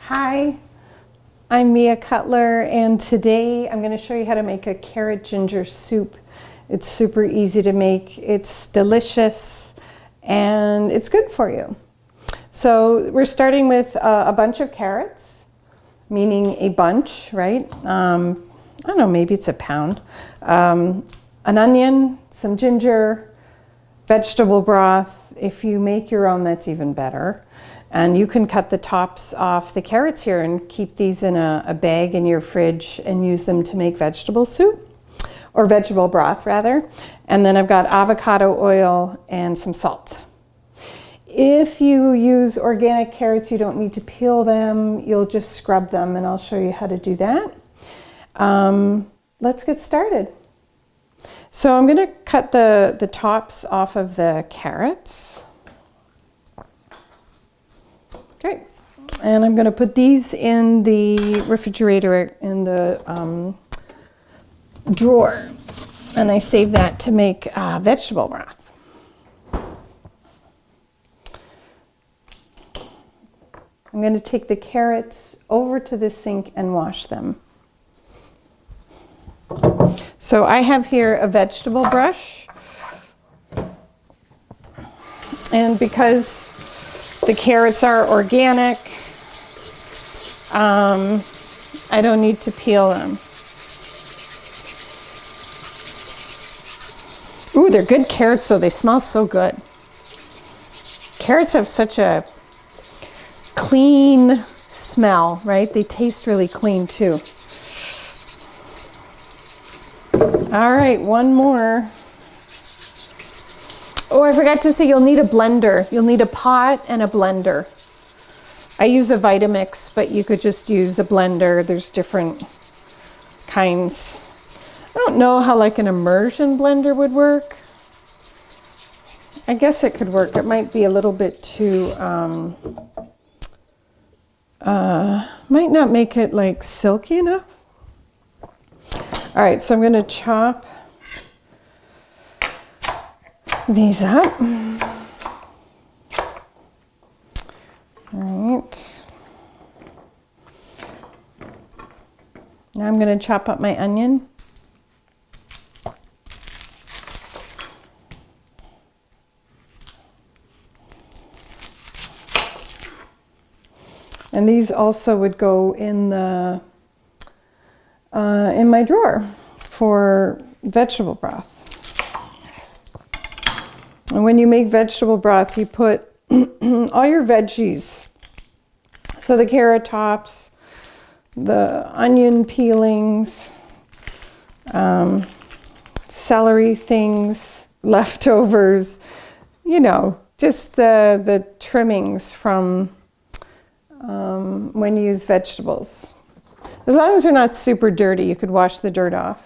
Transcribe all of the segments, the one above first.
Hi, I'm Mia Cutler, and today I'm going to show you how to make a carrot ginger soup. It's super easy to make, it's delicious, and it's good for you. So we're starting with a bunch of carrots, meaning a bunch, right? I don't know, maybe it's a pound. An onion, some ginger, vegetable broth. If you make your own, that's even better. And you can cut the tops off the carrots here and keep these in a bag in your fridge and use them to make vegetable soup, or vegetable broth rather. And then I've got avocado oil and some salt. If you use organic carrots, you don't need to peel them, you'll just scrub them, and I'll show you how to do that. Let's get started. So I'm going to cut the tops off of the carrots. Great. And I'm going to put these in the refrigerator in the drawer. And I save that to make vegetable broth. I'm going to take the carrots over to the sink and wash them. So I have here a vegetable brush. And because the carrots are organic, I don't need to peel them. Ooh, they're good carrots though, they smell so good. Carrots have such a clean smell, right? They taste really clean too. All right, one more. Oh, I forgot to say you'll need a blender. You'll need a pot and a blender. I use a Vitamix, but you could just use a blender. There's different kinds. I don't know how like an immersion blender would work. I guess it could work. It might be a little bit too, might not make it like silky enough. All right, so I'm going to chop these up. All right. Now I'm going to chop up my onion. And these also would go in the in my drawer for vegetable broth. And when you make vegetable broth, you put all your veggies. So the carrot tops, the onion peelings, celery things, leftovers, you know, just the trimmings from when you use vegetables. As long as they're not super dirty, you could wash the dirt off.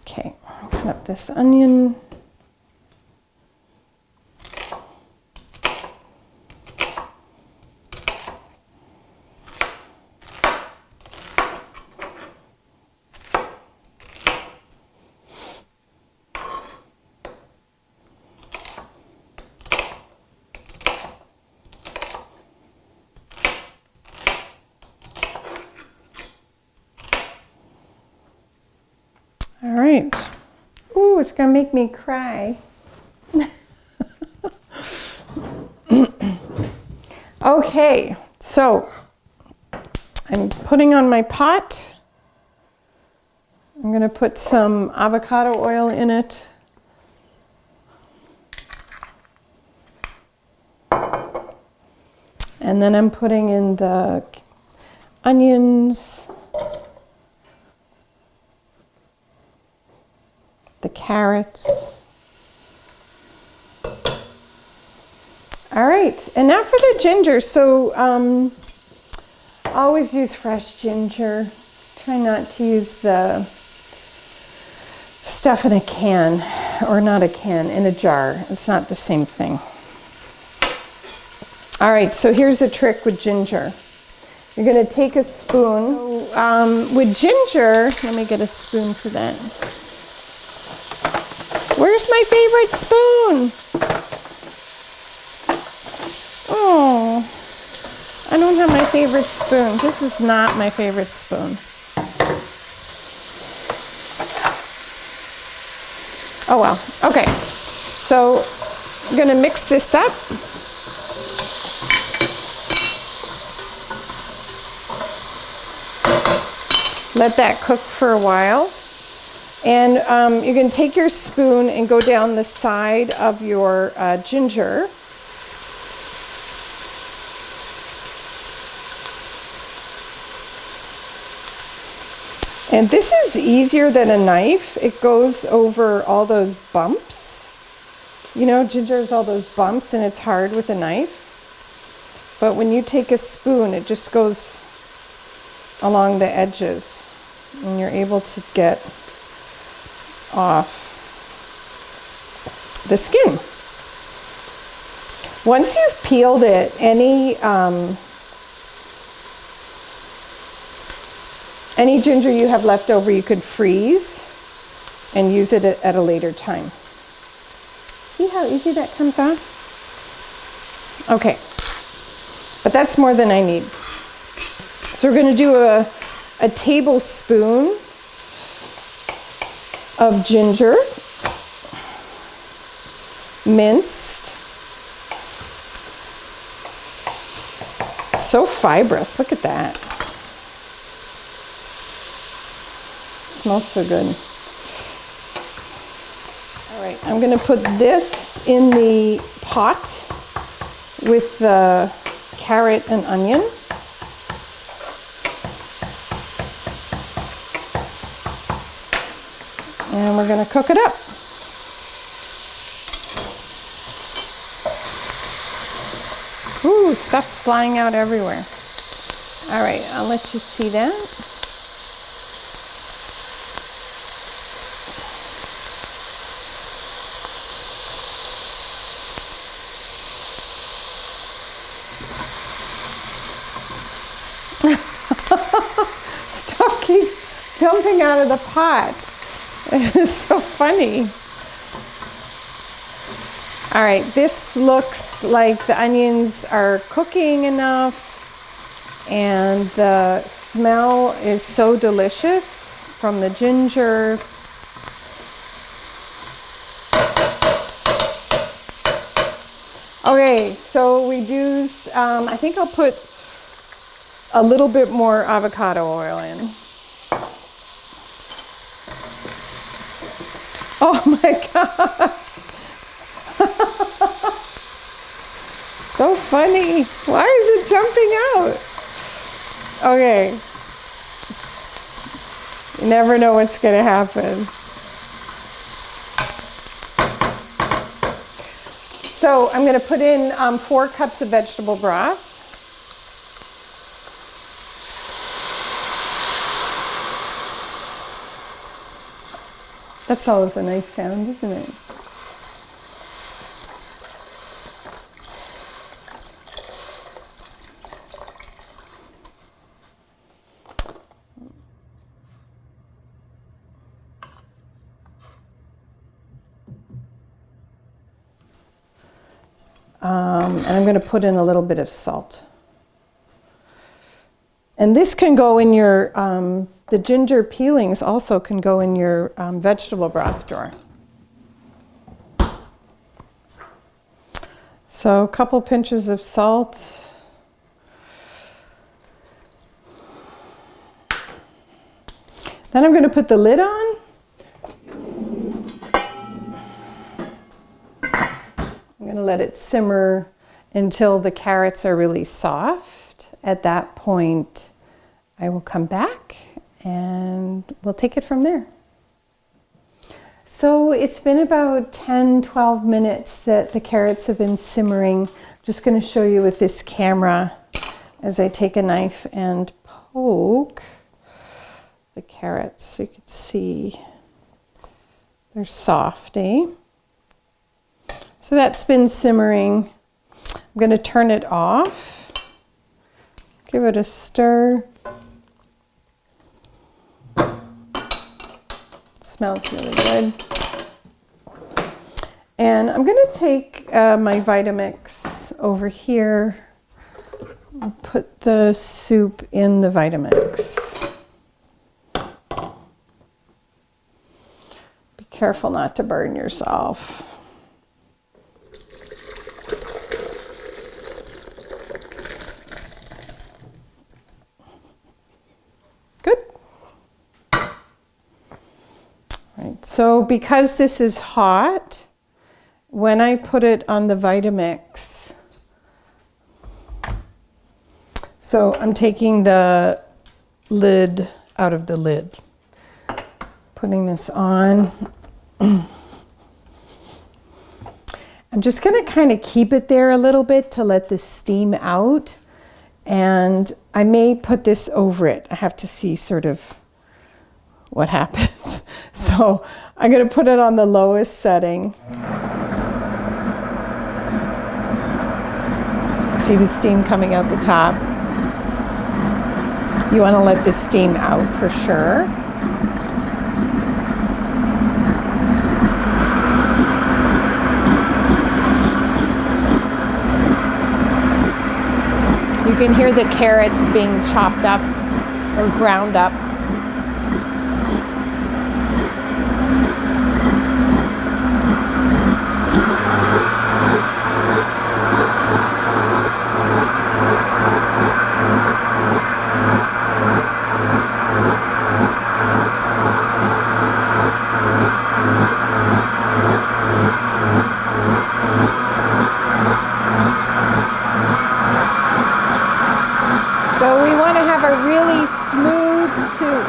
Okay, cut up this onion. All right. Ooh, it's gonna make me cry. Okay, so I'm putting on my pot. I'm gonna put some avocado oil in it. And then I'm putting in the onions, the carrots. All right, and now for the ginger. So always use fresh ginger. Try not to use the stuff in a can, or not a can, in a jar. It's not the same thing. All right, so here's a trick with ginger. You're gonna take a spoon. So, with ginger, let me get a spoon for that. Where's my favorite spoon? favorite spoon. This is not my favorite spoon. Oh well, okay. So I'm gonna mix this up. Let that cook for a while. And you can take your spoon and go down the side of your ginger. And this is easier than a knife. It goes over all those bumps. You know, ginger has all those bumps and it's hard with a knife. But when you take a spoon, it just goes along the edges and you're able to get off the skin. Once you've peeled it, any ginger you have left over you could freeze and use it at a later time. See how easy that comes off? Okay, but that's more than I need. So we're going to do a tablespoon of ginger, minced. It's so fibrous, look at that. Smells so good. All right, I'm gonna put this in the pot with the carrot and onion. And we're gonna cook it up. Ooh, stuff's flying out everywhere. All right, I'll let you see that. Stuff keeps jumping out of the pot. It's so funny. All right, this looks like the onions are cooking enough and the smell is so delicious from the ginger. Okay, so we do, I think I'll put a little bit more avocado oil in. Oh my gosh. So funny. Why is it jumping out? Okay. You never know what's going to happen. So I'm going to put in 4 cups of vegetable broth. That's always a nice sound, isn't it? And I'm going to put in a little bit of salt. And this can go in your, the ginger peelings also can go in your vegetable broth drawer. So a couple pinches of salt. Then I'm going to put the lid on. I'm going to let it simmer until the carrots are really soft. At that point, I will come back and we'll take it from there. So it's been about 10-12 minutes that the carrots have been simmering. I'm just going to show you with this camera as I take a knife and poke the carrots so you can see they're soft, eh? So that's been simmering. I'm going to turn it off, give it a stir. It smells really good. And I'm going to take my Vitamix over here Put the soup in the Vitamix. Be careful not to burn yourself. Good. All right, so because this is hot, when I put it on the Vitamix, so I'm taking the lid out of the lid, putting this on. I'm just going to kind of keep it there a little bit to let the steam out. And I may put this over it. I have to see sort of what happens. So I'm going to put it on the lowest setting. See the steam coming out the top? You want to let the steam out for sure. You can hear the carrots being chopped up or ground up. So we want to have a really smooth soup.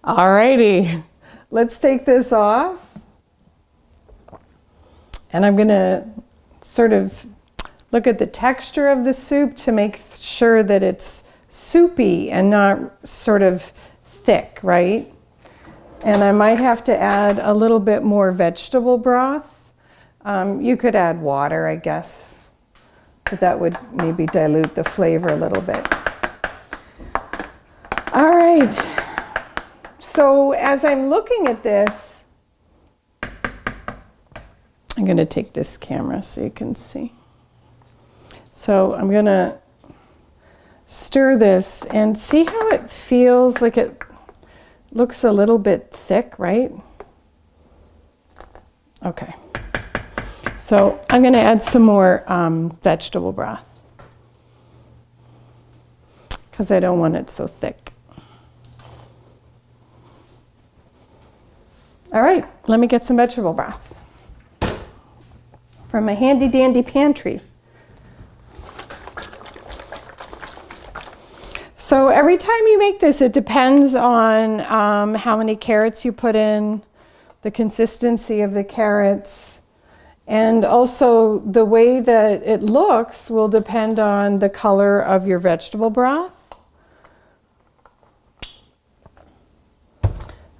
Alrighty, let's take this off. And I'm going to sort of look at the texture of the soup to make sure that it's soupy and not sort of thick, right? And I might have to add a little bit more vegetable broth. You could add water, I guess, but that would maybe dilute the flavor a little bit. All right. So as I'm looking at this, I'm going to take this camera so you can see. So I'm going to stir this and see how it feels. Like it looks a little bit thick, right? Okay. So I'm going to add some more vegetable broth because I don't want it so thick. All right, let me get some vegetable broth from my handy dandy pantry. So every time you make this, it depends on how many carrots you put in, the consistency of the carrots, and also the way that it looks will depend on the color of your vegetable broth.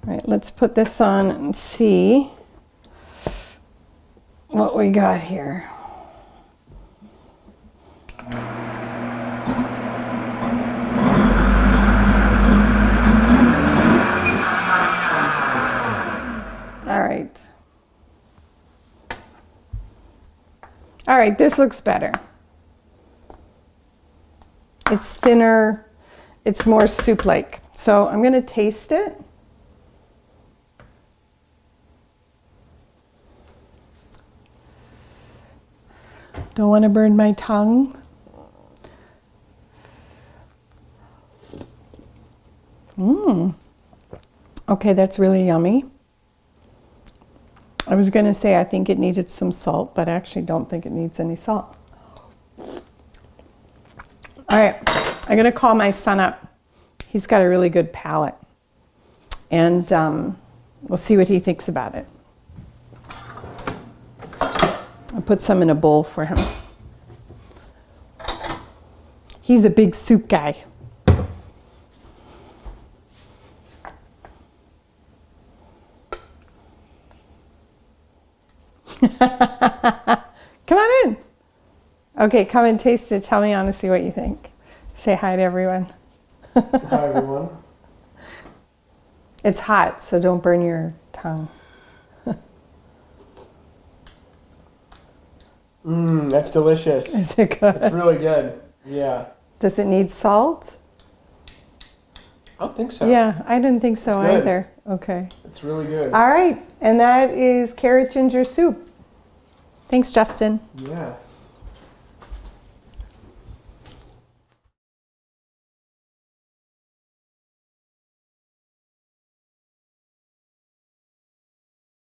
All right, let's put this on and see what we got here. All right. All right, this looks better. It's thinner, it's more soup-like. So I'm going to taste it. Don't want to burn my tongue. Okay, that's really yummy. I was going to say I think it needed some salt, but I actually don't think it needs any salt. All right, I'm going to call my son up. He's got a really good palate. And we'll see what he thinks about it. I'll put some in a bowl for him. He's a big soup guy. Come on in. Okay, come and taste it. Tell me honestly what you think. Say hi to everyone. Hi, everyone. It's hot, so don't burn your tongue. That's delicious. Is it good? It's really good. Yeah. Does it need salt? I don't think so. Yeah, I didn't think so It's good. either. Okay. It's really good. All right, and that is carrot ginger soup. Thanks, Justin. Yeah.